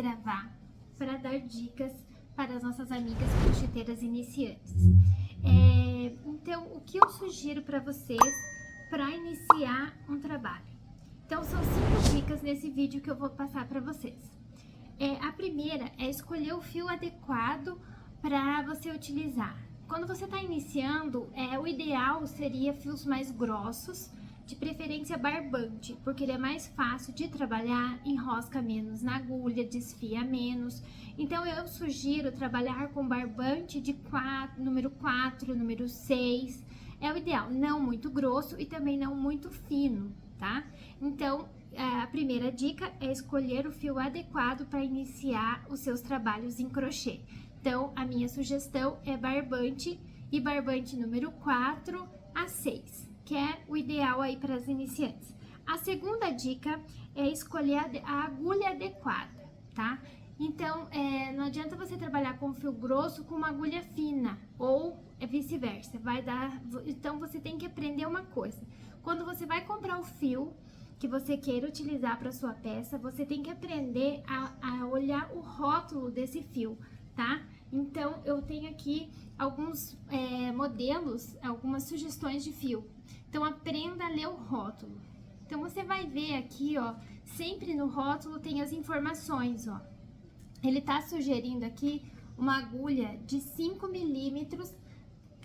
gravar para dar dicas para as nossas amigas crocheteiras iniciantes. Então, o que eu sugiro para vocês para iniciar um trabalho? Então, são 5 dicas nesse vídeo que eu vou passar para vocês. A primeira é escolher o fio adequado para você utilizar. Quando você está iniciando, o ideal seria fios mais grossos, de preferência barbante, porque ele é mais fácil de trabalhar, enrosca menos na agulha, desfia menos. Então eu sugiro trabalhar com barbante de número 4, número 6, é o ideal, não muito grosso e também não muito fino, tá? Então a primeira dica é escolher o fio adequado para iniciar os seus trabalhos em crochê. Então a minha sugestão é barbante e barbante número 4 a 6. Que é o ideal aí para as iniciantes. A segunda dica é escolher a agulha adequada, tá? Então, não adianta você trabalhar com fio grosso com uma agulha fina, ou vice-versa, então você tem que aprender uma coisa. Quando você vai comprar o fio que você queira utilizar para sua peça, você tem que aprender a olhar o rótulo desse fio, tá? Então, eu tenho aqui alguns modelos, algumas sugestões de fio. Então, aprenda a ler o rótulo. Então, você vai ver aqui, ó, sempre no rótulo tem as informações, ó. Ele tá sugerindo aqui uma agulha de 5 milímetros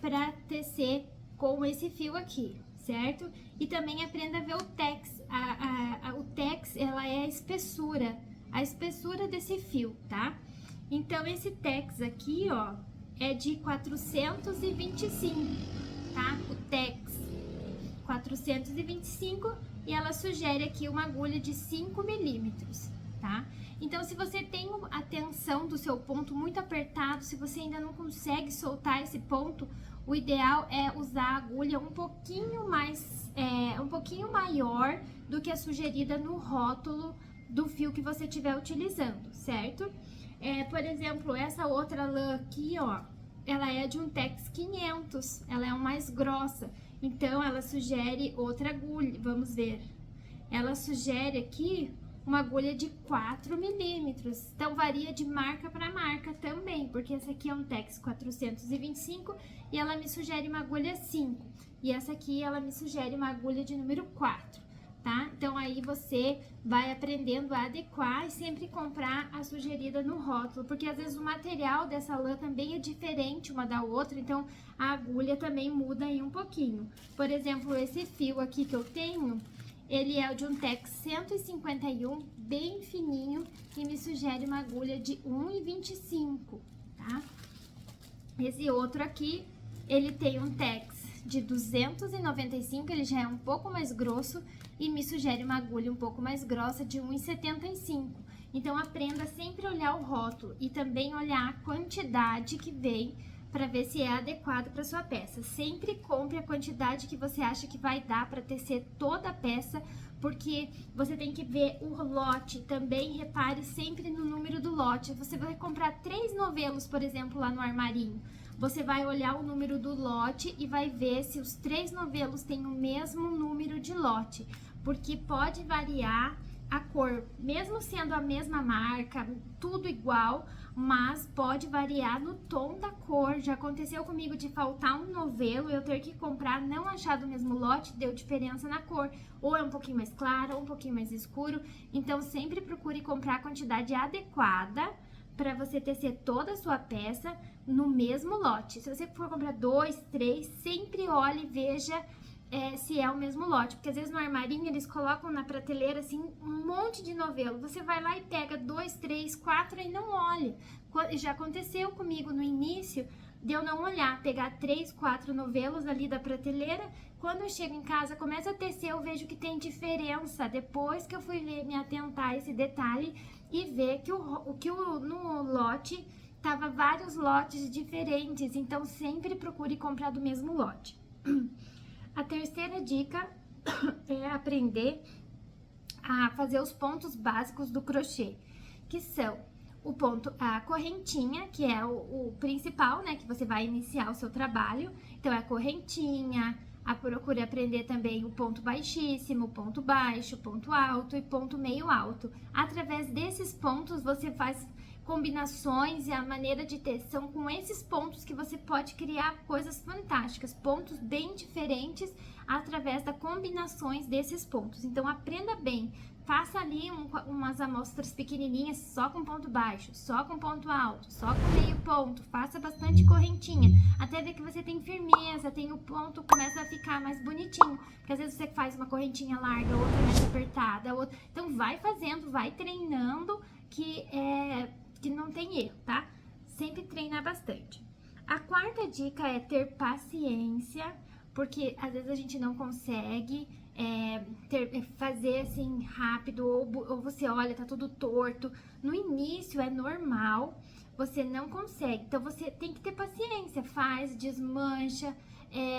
para tecer com esse fio aqui, certo? E também aprenda a ver o tex. O tex, ela é a espessura desse fio, tá? Então, esse tex aqui, ó, é de 425, tá? O tex 425 e ela sugere aqui uma agulha de 5 milímetros, tá? Então, se você tem a tensão do seu ponto muito apertado, se você ainda não consegue soltar esse ponto, o ideal é usar a agulha um pouquinho maior do que a sugerida no rótulo do fio que você estiver utilizando, certo? Por exemplo, essa outra lã aqui, ó, ela é de um Tex 500, ela é mais grossa, então ela sugere outra agulha, vamos ver. Ela sugere aqui uma agulha de 4 milímetros, então varia de marca para marca também, porque essa aqui é um Tex 425 e ela me sugere uma agulha 5, e essa aqui ela me sugere uma agulha de número 4. Tá? Então, aí você vai aprendendo a adequar e sempre comprar a sugerida no rótulo, porque às vezes o material dessa lã também é diferente uma da outra, então a agulha também muda aí um pouquinho. Por exemplo, esse fio aqui que eu tenho, ele é de um Tex 151, bem fininho, e me sugere uma agulha de 1,25, tá? Esse outro aqui, ele tem um Tex de 295, ele já é um pouco mais grosso e me sugere uma agulha um pouco mais grossa de 1,75. Então, aprenda sempre a olhar o rótulo e também olhar a quantidade que vem para ver se é adequado para sua peça. Sempre compre a quantidade que você acha que vai dar para tecer toda a peça, porque você tem que ver o lote. Também repare sempre no número do lote. Você vai comprar 3 novelos, por exemplo, lá no armarinho. Você vai olhar o número do lote e vai ver se os 3 novelos têm o mesmo número de lote, porque pode variar a cor, mesmo sendo a mesma marca, tudo igual, mas pode variar no tom da cor. Já aconteceu comigo de faltar um novelo, eu ter que comprar, não achar do mesmo lote, deu diferença na cor, ou é um pouquinho mais claro, ou um pouquinho mais escuro. Então sempre procure comprar a quantidade adequada para você tecer toda a sua peça no mesmo lote. Se você for comprar 2, 3, sempre olhe e veja se é o mesmo lote, porque às vezes no armarinho eles colocam na prateleira assim um monte de novelo, você vai lá e pega 2, 3, 4 e não olha. Já aconteceu comigo no início de eu não olhar, pegar 3, 4 novelos ali da prateleira, quando eu chego em casa, começo a tecer, eu vejo que tem diferença, depois que eu fui me atentar a esse detalhe e ver que no lote tava vários lotes diferentes, então sempre procure comprar do mesmo lote. A terceira dica é aprender a fazer os pontos básicos do crochê, que são a correntinha, que é o principal, né, que você vai iniciar o seu trabalho. Então, é a correntinha, Procure aprender também o ponto baixíssimo, ponto baixo, ponto alto e ponto meio alto. Através desses pontos você faz combinações e a maneira de ter são com esses pontos que você pode criar coisas fantásticas, pontos bem diferentes através das combinações desses pontos. Então aprenda bem, faça ali umas amostras pequenininhas só com ponto baixo, só com ponto alto, só com meio ponto, faça bastante correntinha, até ver que você tem firmeza, tem o ponto, começa a ficar mais bonitinho, porque às vezes você faz uma correntinha larga, outra mais apertada, outra... Então vai fazendo, vai treinando, que não tem erro, tá? Sempre treinar bastante. A quarta dica é ter paciência, porque às vezes a gente não consegue fazer assim rápido, ou você olha, tá tudo torto. No início é normal, você não consegue, então você tem que ter paciência, faz, desmancha,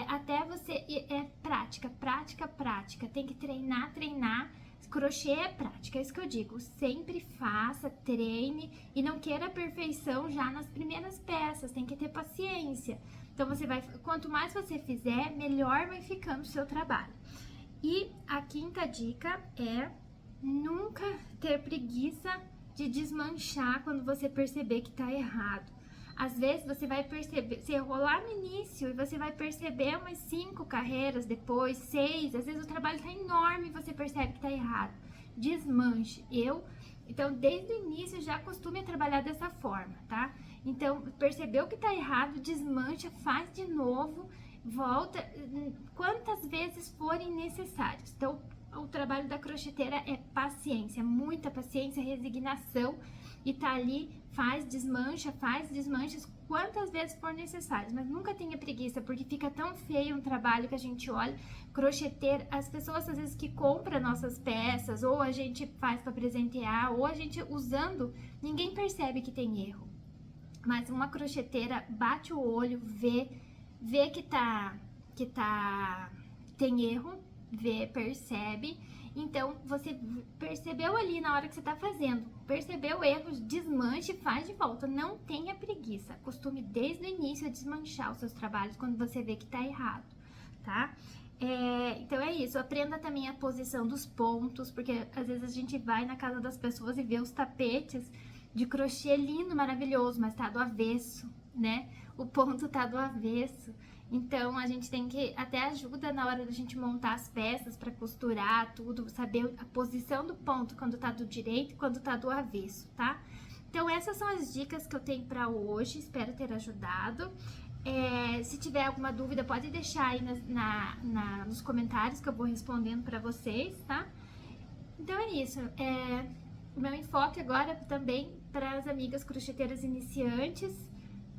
até você, prática, prática, prática, tem que treinar, treinar. Crochê é prática, é isso que eu digo, sempre faça, treine e não queira a perfeição já nas primeiras peças, tem que ter paciência. Então você vai, quanto mais você fizer, melhor vai ficando o seu trabalho. E a quinta dica é nunca ter preguiça de desmanchar quando você perceber que tá errado. Às vezes você vai perceber, você rolar no início e você vai perceber umas 5 carreiras depois, 6, às vezes o trabalho tá enorme e você percebe que tá errado. Desmanche. Então, desde o início já costume a trabalhar dessa forma, tá? Então, percebeu que tá errado, desmancha, faz de novo, volta, quantas vezes forem necessárias. Então, o trabalho da crocheteira é paciência, muita paciência, resignação, e tá ali, faz, desmancha, quantas vezes for necessário, mas nunca tenha preguiça, porque fica tão feio um trabalho que a gente olha, crocheteira, as pessoas às vezes que compram nossas peças, ou a gente faz para presentear, ou a gente usando, ninguém percebe que tem erro, mas uma crocheteira bate o olho, vê que tem erro, percebe. Então, você percebeu ali na hora que você tá fazendo, percebeu erros, desmanche, faz de volta, não tenha preguiça, costume desde o início a desmanchar os seus trabalhos quando você vê que tá errado, tá? Então é isso, aprenda também a posição dos pontos, porque às vezes a gente vai na casa das pessoas e vê os tapetes de crochê lindo, maravilhoso, mas tá do avesso, né? O ponto tá do avesso. Então, a gente tem que, até ajuda na hora da gente montar as peças para costurar tudo, saber a posição do ponto, quando tá do direito e quando tá do avesso, tá? Então, essas são as dicas que eu tenho para hoje, espero ter ajudado. Se tiver alguma dúvida, pode deixar aí nos comentários que eu vou respondendo para vocês, tá? Então, é isso. O meu enfoque agora também para as amigas crocheteiras iniciantes,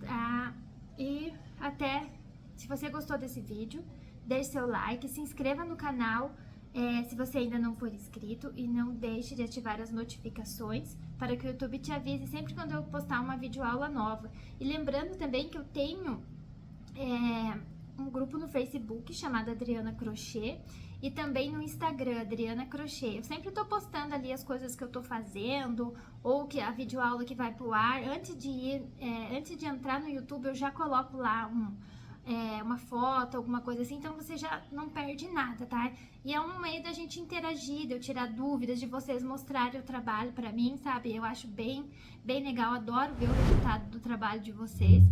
tá? E até... Se você gostou desse vídeo, deixe seu like, se inscreva no canal se você ainda não for inscrito e não deixe de ativar as notificações para que o YouTube te avise sempre quando eu postar uma videoaula nova. E lembrando também que eu tenho um grupo no Facebook chamado Adriana Crochê e também no Instagram, Adriana Crochê. Eu sempre tô postando ali as coisas que eu tô fazendo ou que a videoaula que vai pro ar. Antes de entrar no YouTube, eu já coloco lá uma foto, alguma coisa assim, então você já não perde nada, tá? E é um meio da gente interagir, de eu tirar dúvidas, de vocês mostrarem o trabalho pra mim, sabe? Eu acho bem legal, adoro ver o resultado do trabalho de vocês.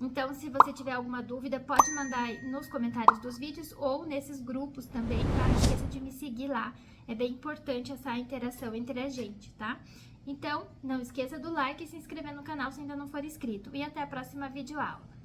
Então, se você tiver alguma dúvida, pode mandar aí nos comentários dos vídeos ou nesses grupos também, tá? Não esqueça de me seguir lá, é bem importante essa interação entre a gente, tá? Então, não esqueça do like e se inscrever no canal se ainda não for inscrito. E até a próxima videoaula.